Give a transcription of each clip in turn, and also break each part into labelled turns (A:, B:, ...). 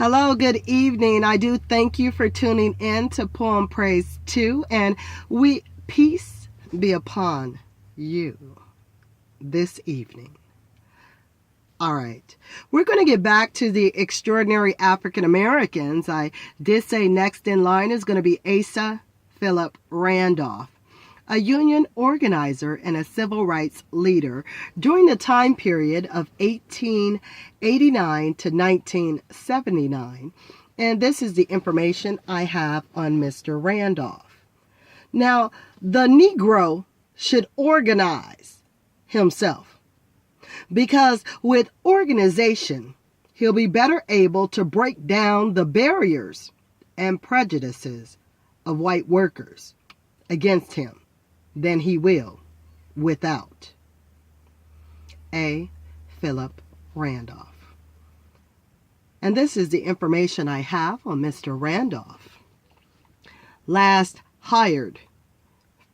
A: Hello, good evening. I do thank you for tuning in to Poem Praise 2, and peace be upon you this evening. All right, we're going to get back to the extraordinary African Americans. I did say next in line is going to be Asa Philip Randolph, a union organizer and a civil rights leader during the time period of 1889 to 1979. And this is the information I have on Mr. Randolph. Now, the Negro should organize himself because with organization, he'll be better able to break down the barriers and prejudices of white workers against him than he will without. A. Philip Randolph. And this is the information I have on Mr. Randolph. Last hired,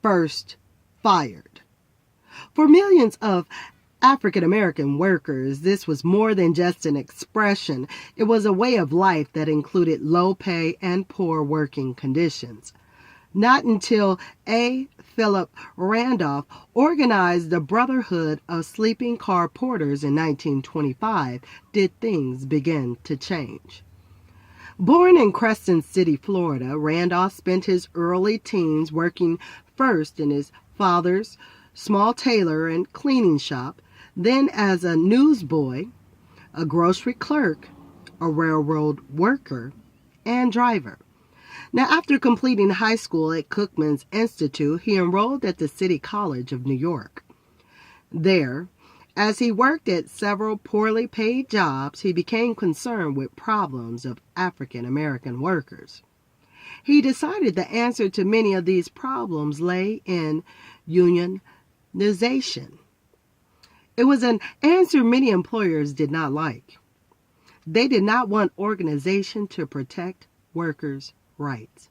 A: first fired. For millions of African American workers, this was more than just an expression. It was a way of life that included low pay and poor working conditions. Not until A. Philip Randolph organized the Brotherhood of Sleeping Car Porters in 1925 did things begin to change. Born in Crescent City, Florida, Randolph spent his early teens working first in his father's small tailor and cleaning shop, then as a newsboy, a grocery clerk, a railroad worker, and driver. Now, after completing high school at Cookman's Institute, he enrolled at the City College of New York. There, as he worked at several poorly paid jobs, he became concerned with problems of African American workers. He decided the answer to many of these problems lay in unionization. It was an answer many employers did not like. They did not want organization to protect workers' rights.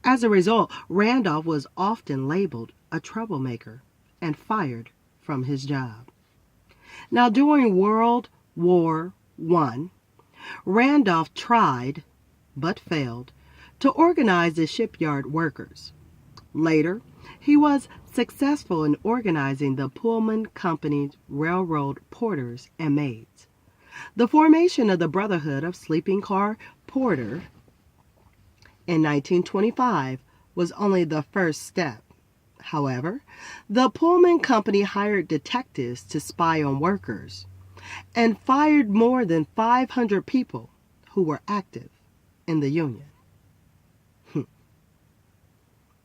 A: As a result, Randolph was often labeled a troublemaker and fired from his job. Now, during World War I, Randolph tried, but failed, to organize the shipyard workers. Later, he was successful in organizing the Pullman Company's railroad porters and maids. The formation of the Brotherhood of Sleeping Car Porter in 1925 was only the first step. However, the Pullman Company hired detectives to spy on workers and fired more than 500 people who were active in the union.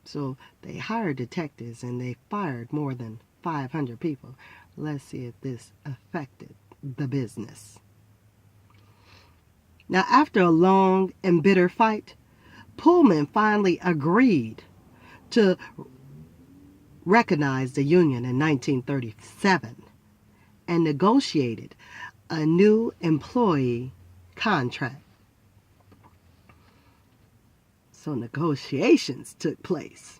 A: So they hired detectives and they fired more than 500 people. Let's see if this affected the business. Now, after a long and bitter fight, Pullman finally agreed to recognize the union in 1937 and negotiated a new employee contract. So negotiations took place.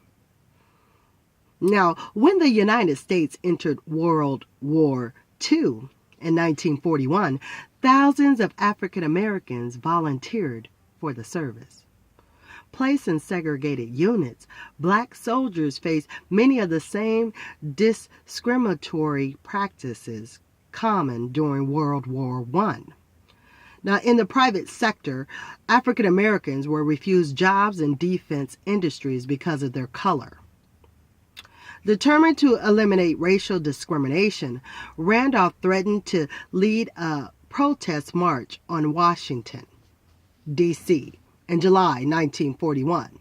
A: Now, when the United States entered World War II in 1941, thousands of African Americans volunteered for the service. Placed in segregated units, black soldiers faced many of the same discriminatory practices common during World War I. Now, in the private sector, African Americans were refused jobs in defense industries because of their color. Determined to eliminate racial discrimination, Randolph threatened to lead a protest march on Washington, D.C., in July 1941.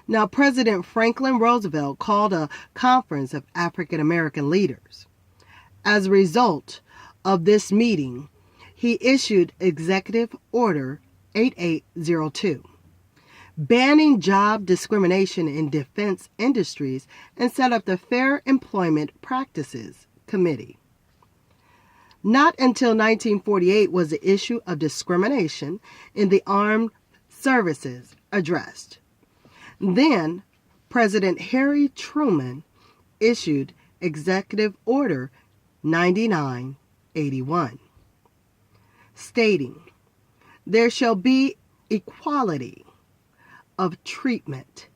A: Now, President Franklin Roosevelt called a conference of African American leaders. As a result of this meeting, he issued Executive Order 8802, banning job discrimination in defense industries, and set up the Fair Employment Practices Committee. Not until 1948 was the issue of discrimination in the armed services addressed. Then, President Harry Truman issued Executive Order 9981, stating There shall be equality of treatment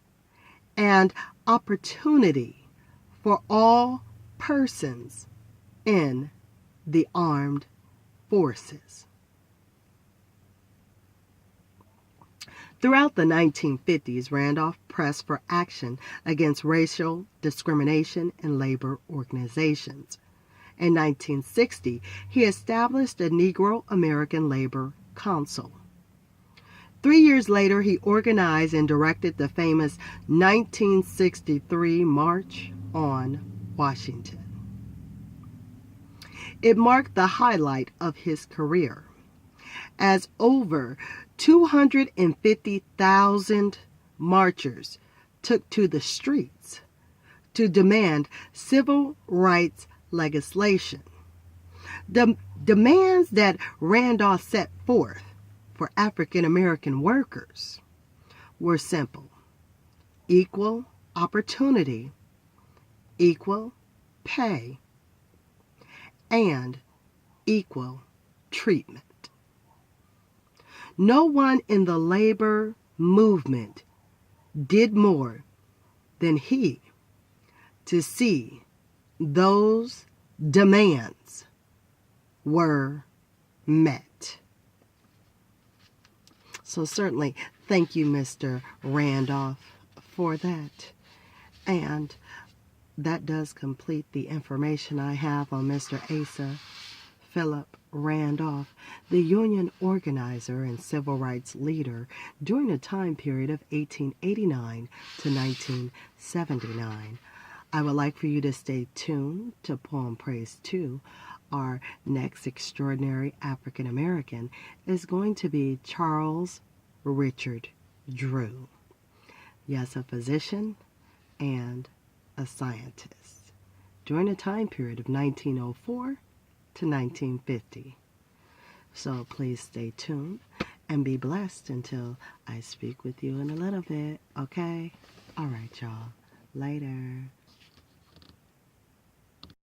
A: and opportunity for all persons in the armed forces. Throughout the 1950s, Randolph pressed for action against racial discrimination in labor organizations. In 1960, he established the Negro American Labor Council. 3 years later, he organized and directed the famous 1963 March on Washington. It marked the highlight of his career, as over 250,000 marchers took to the streets to demand civil rights legislation. The demands that Randolph set forth for African American workers were simple: equal opportunity, equal pay, and equal treatment. No one in the labor movement did more than he to see those demands were met. So certainly, thank you, Mr. Randolph, for that. And that does complete the information I have on Mr. Asa Philip Randolph, the Union organizer and civil rights leader during the time period of 1889 to 1979. I would like for you to stay tuned to Poem Praise 2. Our next extraordinary African American is going to be Charles Richard Drew. Yes, a physician and a scientist during the time period of 1904 to 1950. So please stay tuned and be blessed until I speak with you in a little bit, okay? All right, y'all. Later.